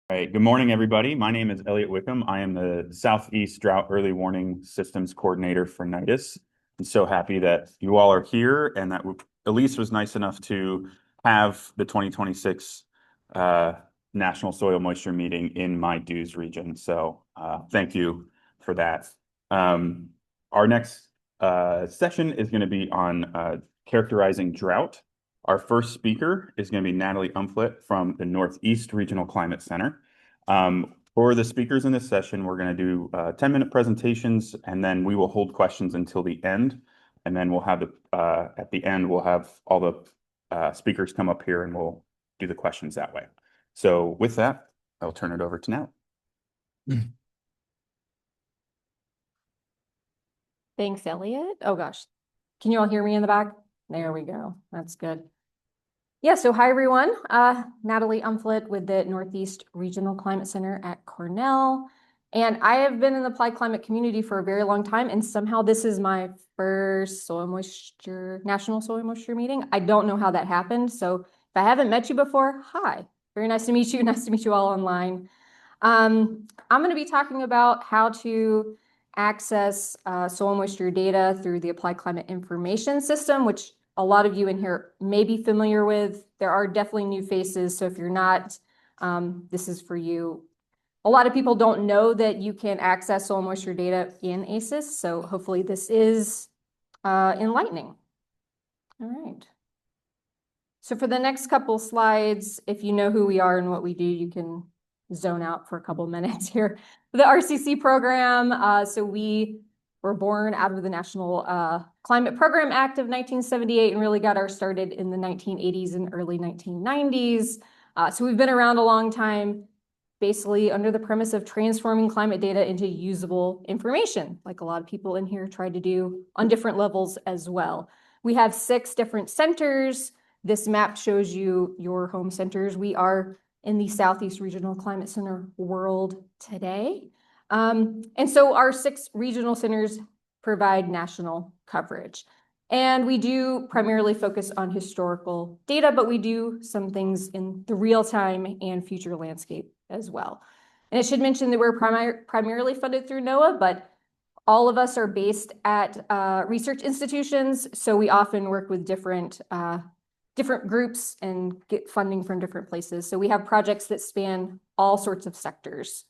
All right. Good morning, everybody. My name is Elliot Wickham. I am the Southeast Drought Early Warning Systems Coordinator for NITIS. I'm so happy that you all are here and that Elise was nice enough to have the 2026 National Soil Moisture Meeting in my dues region. So thank you for that. Our next session is going to be on characterizing drought. Our first speaker is going to be Natalie Umphlett from the Northeast Regional Climate Center. For the speakers in this session, we're going to do 10-minute presentations, and then we will hold questions until the end. And then we'll have at the end, we'll have all the speakers come up here and we'll do the questions that way. So with that, I'll turn it over to Natalie. Thanks, Elliot. Oh gosh, can you all hear me in the back? There we go. That's good. Yeah, so hi everyone. Natalie Umphlett with the Northeast Regional Climate Center at Cornell. And I have been in the applied climate community for a very long time, and somehow this is my first National Soil Moisture meeting. I don't know how that happened. So if I haven't met you before, hi. Very nice to meet you. Nice to meet you all online. I'm going to be talking about how to access soil moisture data through the Applied Climate Information System, which a lot of you in here may be familiar with. There are definitely new faces, so if you're not, this is for you. A lot of people don't know that you can access soil moisture data in ACIS, so hopefully this is enlightening. All right. So for the next couple slides, if you know who we are and what we do, you can zone out for a couple minutes here. The RCC program, so we were born out of the National Climate Program Act of 1978 and really got our started in the 1980s and early 1990s. So we've been around a long time, basically under the premise of transforming climate data into usable information, like a lot of people in here tried to do on different levels as well. We have 6 different centers. This map shows you your home centers. We are in the Southeast Regional Climate Center world today. And so our 6 regional centers provide national coverage. And we do primarily focus on historical data, but we do some things in the real time and future landscape as well. And I should mention that we're primarily funded through NOAA, but all of us are based at research institutions. So we often work with different groups and get funding from different places. So we have projects that span all sorts of sectors.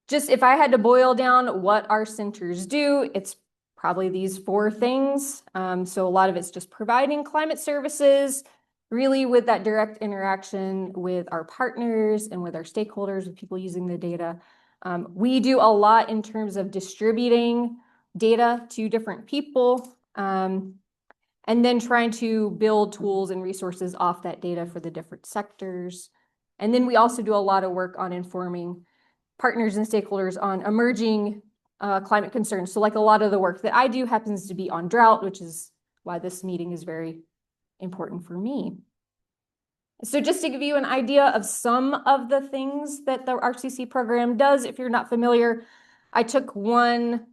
Just if I had to boil down what our centers do, it's probably these 4 things. So a lot of it's just providing climate services, really with that direct interaction with our partners and with our stakeholders, with people using the data. We do a lot in terms of distributing data to different people, and then trying to build tools and resources off that data for the different sectors. And then we also do a lot of work on informing partners and stakeholders on emerging climate concerns. So like a lot of the work that I do happens to be on drought, which is why this meeting is very important for me. So just to give you an idea of some of the things that the RCC program does, if you're not familiar, I took one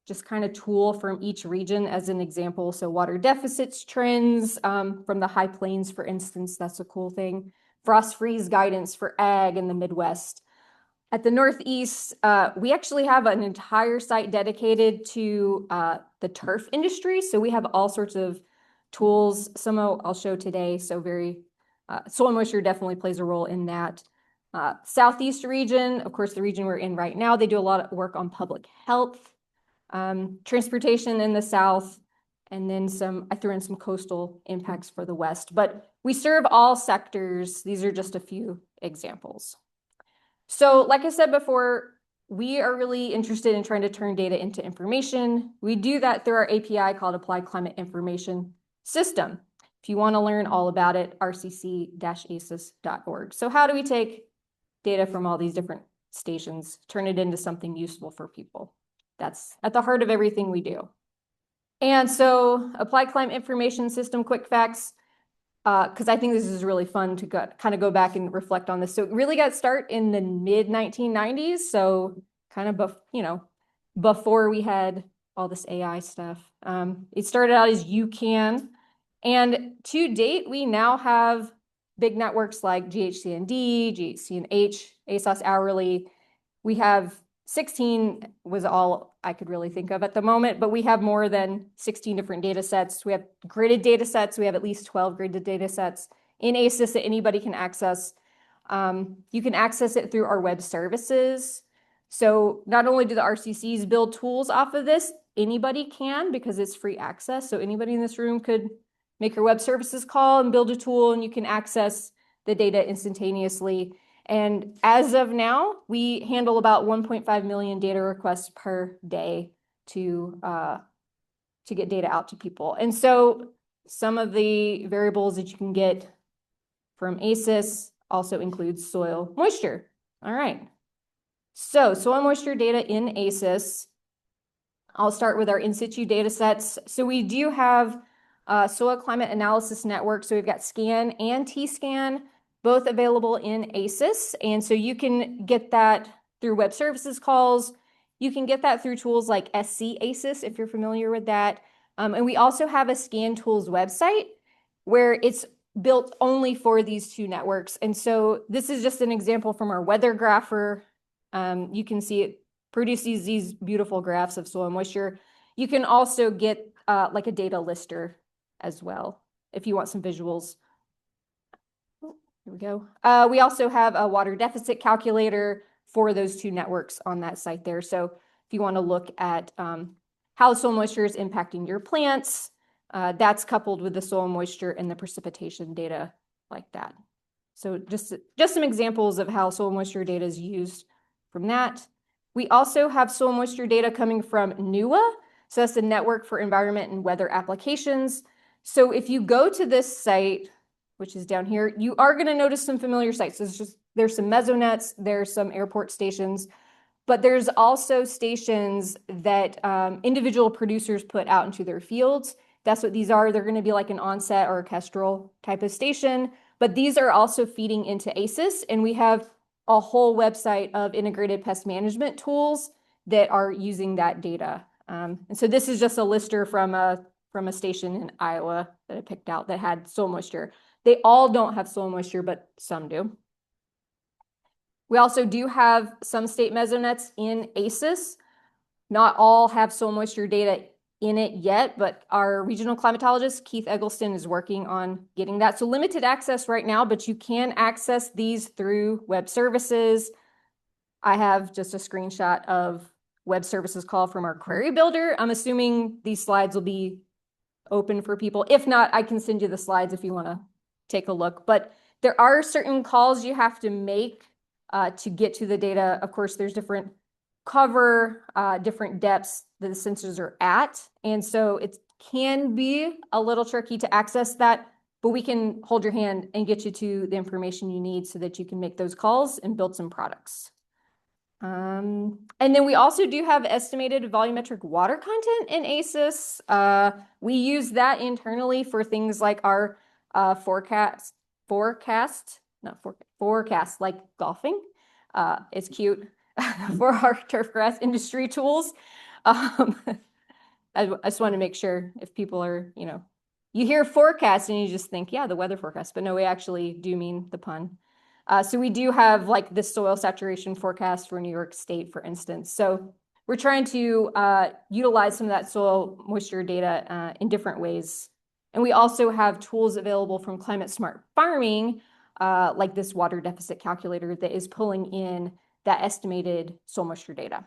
just kind of tool from each region as an example. So water deficits trends from the high plains, for instance, that's a cool thing. Frost freeze guidance for ag in the Midwest. At the Northeast, we actually have an entire site dedicated to the turf industry. So we have all sorts of tools. Some I'll show today. So soil moisture definitely plays a role in that. Southeast region, of course, the region we're in right now, they do a lot of work on public health, transportation in the South, and then I threw in some coastal impacts for the West. But we serve all sectors. These are just a few examples. So like I said before, we are really interested in trying to turn data into information. We do that through our API called Applied Climate Information System. If you want to learn all about it, rcc-acis.org. So how do we take data from all these different stations, turn it into something useful for people? That's at the heart of everything we do. And so Applied Climate Information System, quick facts, because I think this is really fun to kind of go back and reflect on this. So it really got started in the mid-1990s. So kind of, before we had all this AI stuff. It started out as UCAN. And to date, we now have big networks like GHCND, GHCNH, ACIS hourly. We have 16 was all I could really think of at the moment, but we have more than 16 different data sets. We have gridded data sets. We have at least 12 gridded data sets in ACIS that anybody can access. You can access it through our web services. So not only do the RCCs build tools off of this, anybody can because it's free access. So anybody in this room could make your web services call and build a tool, and you can access the data instantaneously. And as of now, we handle about 1.5 million data requests per day to get data out to people. And so some of the variables that you can get from ACIS also includes soil moisture. All right. So soil moisture data in ACIS. I'll start with our in situ data sets. So we do have soil climate analysis network. So we've got SCAN and TSCAN, both available in ACIS. And so you can get that through web services calls. You can get that through tools like ACIS, if you're familiar with that. And we also have a Scan Tools website where it's built only for these two networks. And so this is just an example from our weather grapher. You can see it produces these beautiful graphs of soil moisture. You can also get like a data lister as well if you want some visuals. Here we go. We also have a water deficit calculator for those two networks on that site there. So if you want to look at how soil moisture is impacting your plants, that's coupled with the soil moisture and the precipitation data like that. So just some examples of how soil moisture data is used from that. We also have soil moisture data coming from NUA. So that's the Network for Environment and Weather Applications. So if you go to this site, which is down here, you are going to notice some familiar sites. There's some mesonets, there's some airport stations, but there's also stations that individual producers put out into their fields. That's what these are. They're going to be like an onset or orchestral type of station, but these are also feeding into ACIS, and we have a whole website of integrated pest management tools that are using that data. And so this is just a lister from a station in Iowa that I picked out that had soil moisture. They all don't have soil moisture, but some do. We also do have some state mesonets in ACIS. Not all have soil moisture data in it yet, but our regional climatologist, Keith Eggleston, is working on getting that. So limited access right now, but you can access these through web services. I have just a screenshot of web services call from our query builder. I'm assuming these slides will be open for people. If not, I can send you the slides if you want to take a look. But there are certain calls you have to make to get to the data. Of course, there's different cover, different depths that the sensors are at. And so it can be a little tricky to access that, but we can hold your hand and get you to the information you need so that you can make those calls and build some products. And then we also do have estimated volumetric water content in ACIS. We use that internally for things like our forecast like golfing. It's cute for our turfgrass industry tools. I just want to make sure if people are, you hear forecast and you just think, yeah, the weather forecast, but no, we actually do mean the pun. So we do have like this soil saturation forecast for New York State, for instance. So we're trying to utilize some of that soil moisture data in different ways. And we also have tools available from Climate Smart Farming, like this water deficit calculator that is pulling in that estimated soil moisture data.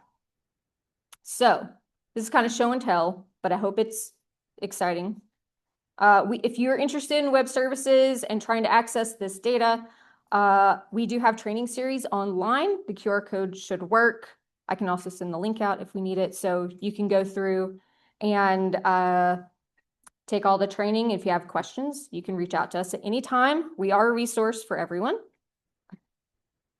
So this is kind of show and tell, but I hope it's exciting. If you're interested in web services and trying to access this data, we do have training series online. The QR code should work. I can also send the link out if we need it. So you can go through and take all the training. If you have questions, you can reach out to us at any time. We are a resource for everyone.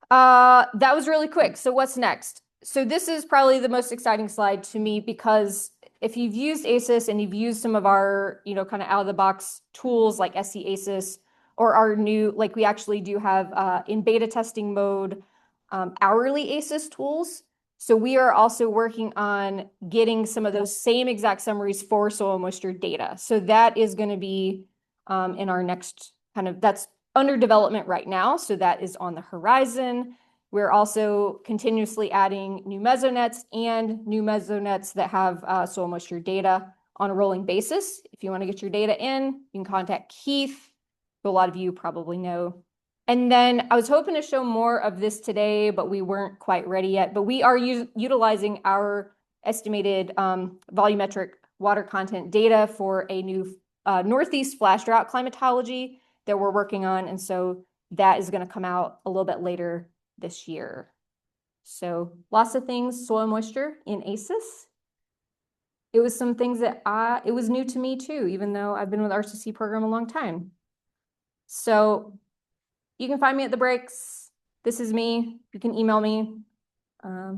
That was really quick. So what's next? So this is probably the most exciting slide to me because if you've used ACIS and you've used some of our, kind of out of the box tools like ACIS or our new, like we actually do have in beta testing mode, hourly ACIS tools. So we are also working on getting some of those same exact summaries for soil moisture data. So that is going to be in our next that's under development right now, so that is on the horizon. We're also continuously adding new mesonets and new mesonets that have soil moisture data on a rolling basis. If you want to get your data in, you can contact Keith, who a lot of you probably know. And then I was hoping to show more of this today, but we weren't quite ready yet. But we are utilizing our estimated volumetric water content data for a new Northeast flash drought climatology that we're working on. And so that is going to come out a little bit later this year. So lots of things, soil moisture in ACIS. It was some things that it was new to me too, even though I've been with the RCC program a long time. So you can find me at the breaks. This is me. You can email me. Yeah,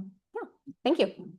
thank you.